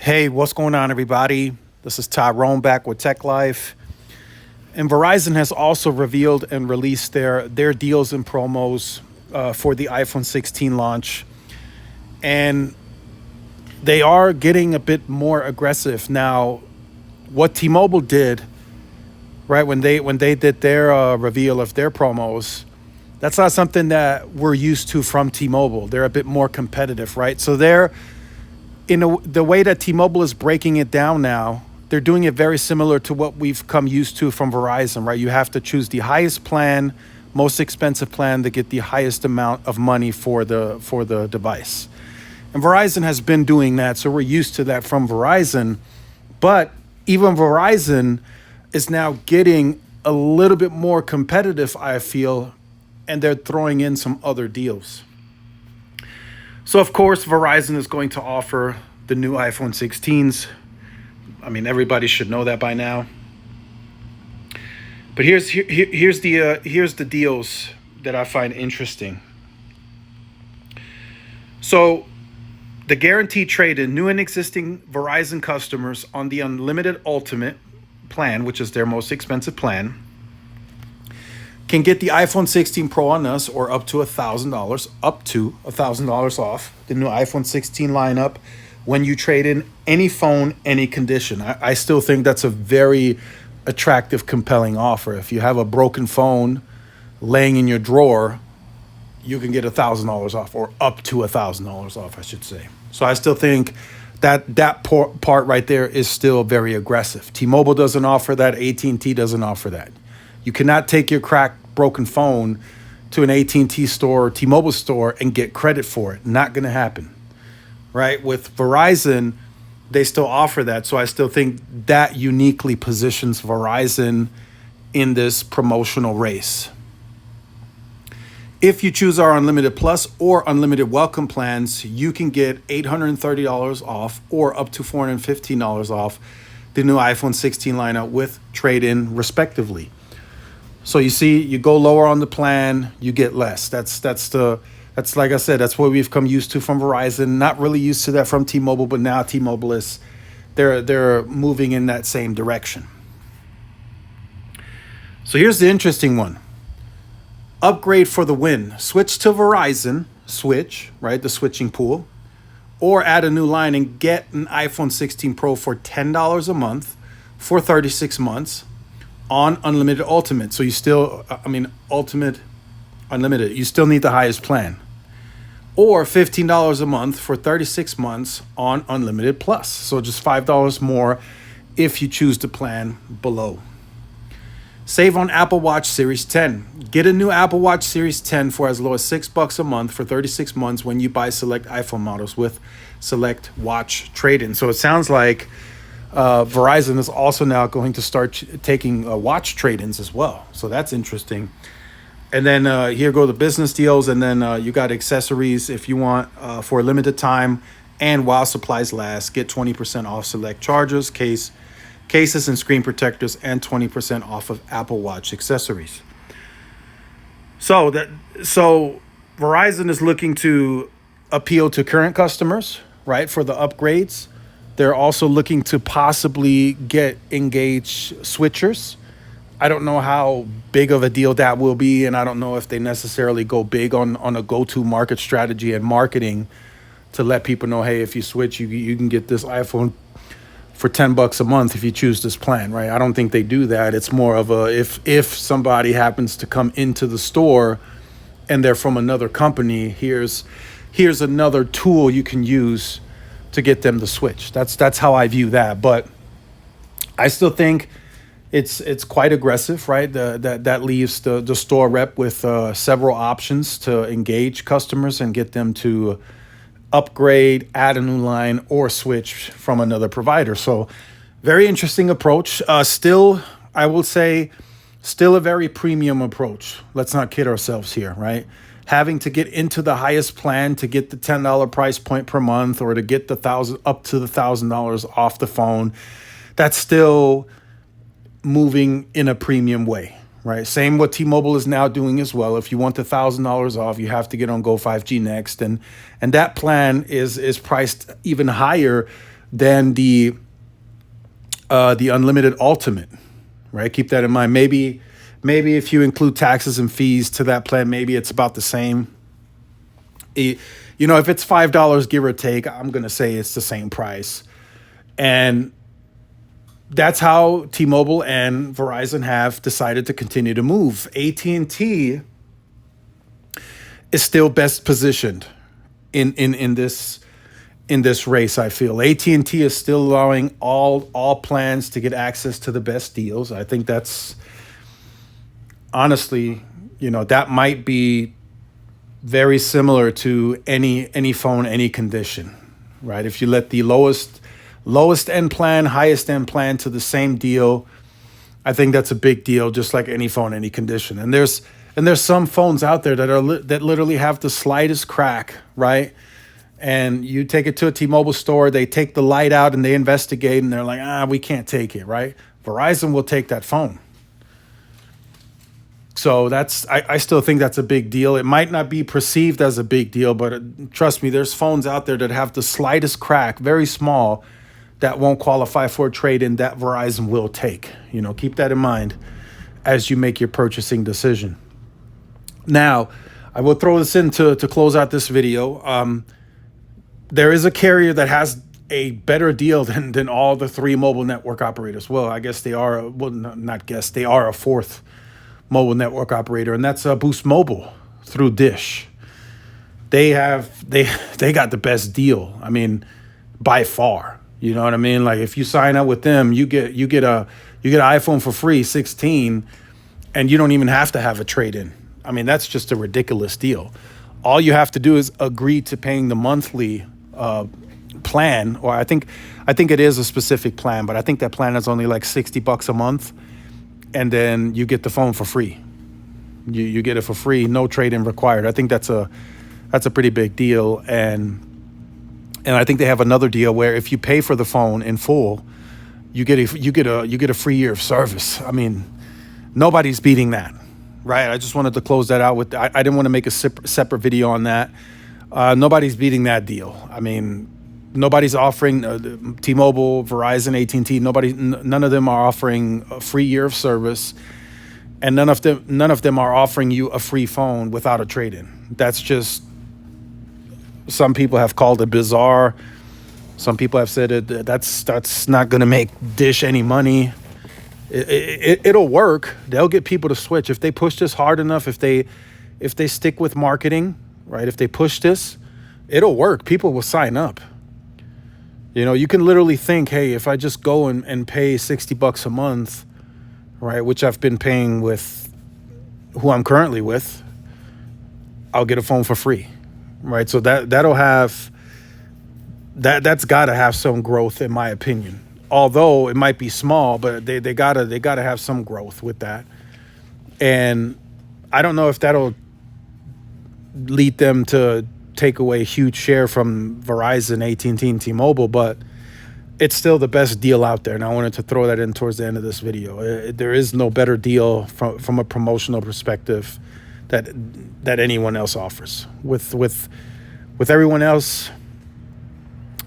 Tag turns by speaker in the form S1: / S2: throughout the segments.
S1: Hey, what's going on, everybody? This is Tyrone back with Tech Life. And Verizon has also revealed and released their deals and promos for the iPhone 16 launch. And they are getting a bit more aggressive. Now, what T-Mobile did, right, when they did their reveal of their promos, that's not something that we're used to from T-Mobile. They're a bit more competitive, right? So the way that T-Mobile is breaking it down now, they're doing it very similar to what we've come used to from Verizon, right? You have to choose the highest plan, most expensive plan to get the highest amount of money for the device. And Verizon has been doing that, so we're used to that from Verizon. But even Verizon is now getting a little bit more competitive, I feel, and they're throwing in some other deals. So, of course, Verizon is going to offer the new iPhone 16s. I mean, everybody should know that by now. But here's the deals that I find interesting. So, the guaranteed trade-in, new and existing Verizon customers on the Unlimited Ultimate plan, which is their most expensive plan, can get the iPhone 16 Pro on us, or up to $1,000 off the new iPhone 16 lineup when you trade in any phone, any condition. I still think that's a very attractive, compelling offer. If you have a broken phone laying in your drawer, you can get $1,000 off, or up to $1,000 off, I should say. So I still think that part right there is still very aggressive. T-Mobile doesn't offer that. AT&T doesn't offer that. You cannot take your cracked, broken phone to an AT&T store or T-Mobile store and get credit for it. Not going to happen, right? With Verizon, they still offer that. So I still think that uniquely positions Verizon in this promotional race. If you choose our Unlimited Plus or Unlimited Welcome plans, you can get $830 off or up to $415 off the new iPhone 16 lineup with trade-in, respectively. So you see, you go lower on the plan, you get less. That's like I said, that's what we've come used to from Verizon. Not really used to that from T-Mobile, but now T-Mobile is they're moving in that same direction. So here's the interesting one. Upgrade for the win. Switch to Verizon, right, the switching pool, or add a new line and get an iPhone 16 Pro for $10 a month for 36 months. On Unlimited Ultimate. So you still, Ultimate, Unlimited, you still need the highest plan. Or $15 a month for 36 months on Unlimited Plus. So just $5 more if you choose the plan below. Save on Apple Watch Series 10. Get a new Apple Watch Series 10 for as low as $6 a month for 36 months when you buy select iPhone models with select watch trade-in. So it sounds like Verizon is also now going to start taking watch trade-ins as well. So that's interesting. And then here go the business deals. And then you got accessories if you want for a limited time. And while supplies last, get 20% off select chargers, cases and screen protectors, and 20% off of Apple Watch accessories. So Verizon is looking to appeal to current customers, right, for the upgrades. They're also looking to possibly get engaged switchers. I don't know how big of a deal that will be, and I don't know if they necessarily go big on a go-to market strategy and marketing to let people know, hey, if you switch, you can get this iPhone for $10 a month if you choose this plan, right? I don't think they do that. It's more of a if somebody happens to come into the store and they're from another company, here's another tool you can use to get them to switch. That's how I view that. But I still think it's quite aggressive, right? That leaves the store rep with several options to engage customers and get them to upgrade, add a new line, or switch from another provider. So very interesting approach. Still, I will say, still a very premium approach. Let's not kid ourselves here, right? Having to get into the highest plan to get the $10 price point per month, or to get the up to the $1,000 off the phone, that's still moving in a premium way, right? Same what T-Mobile is now doing as well. If you want the $1,000 off, you have to get on Go 5G Next, and that plan is priced even higher than the unlimited ultimate, right? Keep that in mind. Maybe if you include taxes and fees to that plan, maybe it's about the same. If it's $5 give or take, I'm gonna say it's the same price, and that's how T-Mobile and Verizon have decided to continue to move. AT&T is still best positioned in this race. I feel AT&T is still allowing all plans to get access to the best deals. I think that's honestly, that might be very similar to any phone, any condition, right? If you let the lowest end plan, highest end plan to the same deal, I think that's a big deal, just like any phone, any condition. And there's some phones out there that literally have the slightest crack, right? And you take it to a T-Mobile store, they take the light out and they investigate and they're like, we can't take it, right? Verizon will take that phone. So I still think that's a big deal. It might not be perceived as a big deal, but trust me, there's phones out there that have the slightest crack, very small, that won't qualify for a trade-in that Verizon will take. Keep that in mind as you make your purchasing decision. Now, I will throw this in to close out this video. There is a carrier that has a better deal than all the three mobile network operators. Well, I guess they are, they are a fourth mobile network operator, and that's Boost Mobile through Dish. They got the best deal. I mean, by far. You know what I mean? Like if you sign up with them, you get an iPhone for free, 16, and you don't even have to have a trade-in. I mean, that's just a ridiculous deal. All you have to do is agree to paying the monthly plan, or I think it is a specific plan, but I think that plan is only like $60 a month, and then you get the phone for free. You get it for free, no trade-in required. I think that's a pretty big deal, and I think they have another deal where if you pay for the phone in full, you get a free year of service. I mean, nobody's beating that, right? I just wanted to close that out with. I didn't want to make a separate video on that. Nobody's beating that deal. I mean, nobody's offering T-Mobile, Verizon, AT&T. None of them are offering a free year of service, and none of them are offering you a free phone without a trade-in. That's just. Some people have called it bizarre. Some people have said that's not going to make Dish any money. It'll work. They'll get people to switch if they push this hard enough. If they stick with marketing, right? If they push this, it'll work. People will sign up. You can literally think, hey, if I just go and pay $60 a month, right, which I've been paying with who I'm currently with, I'll get a phone for free. Right, so that'll have that's got to have some growth, in my opinion. Although it might be small, but they gotta have some growth with that. And I don't know if that'll lead them to take away a huge share from Verizon, AT&T, and T-Mobile, but it's still the best deal out there. And I wanted to throw that in towards the end of this video. There is no better deal from a promotional perspective that anyone else offers. With everyone else,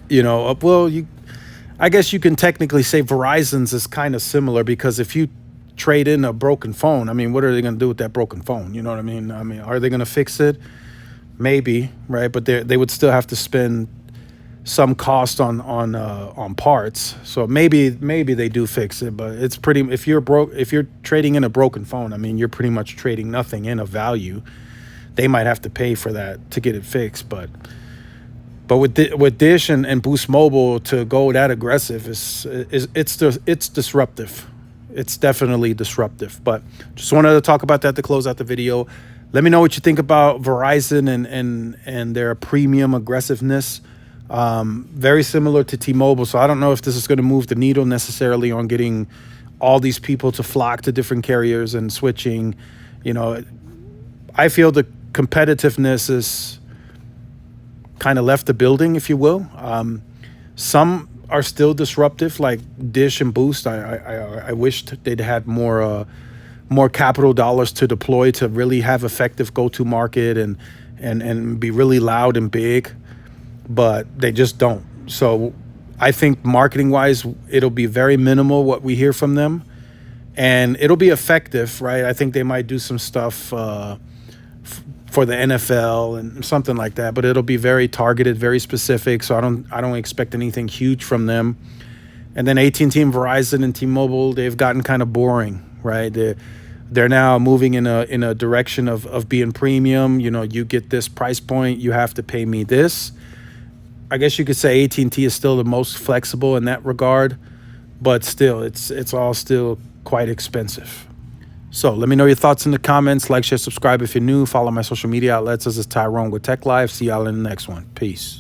S1: I guess you can technically say Verizon's is kind of similar, because if you trade in a broken phone, I mean, what are they going to do with that broken phone? You know what I mean? I mean, are they going to fix it? Maybe, right? But they would still have to spend some cost on parts. So maybe they do fix it, but it's pretty. If you're trading in a broken phone, I mean, you're pretty much trading nothing in of value. They might have to pay for that to get it fixed, but with Dish and Boost Mobile to go that aggressive it's disruptive. It's definitely disruptive. But just wanted to talk about that to close out the video. Let me know what you think about Verizon and their premium aggressiveness. Very similar to T-Mobile, so I don't know if this is going to move the needle necessarily on getting all these people to flock to different carriers and switching. I feel the competitiveness is kind of left the building, if you will. Some are still disruptive, like Dish and Boost. I wished they'd had more capital dollars to deploy to really have effective go-to market and be really loud and big. But they just don't. So I think marketing wise, it'll be very minimal what we hear from them, and it'll be effective, right? I think they might do some stuff for the NFL and something like that, but it'll be very targeted, very specific. So I don't expect anything huge from them. And then AT&T and Verizon and T-Mobile, they've gotten kind of boring, right? They're now moving in a direction of being premium. You know, you get this price point, you have to pay me this. I guess you could say AT&T is still the most flexible in that regard, but still, it's all still quite expensive. So let me know your thoughts in the comments. Like, share, subscribe if you're new. Follow my social media outlets. This is Tyrone with Tech Live. See y'all in the next one. Peace.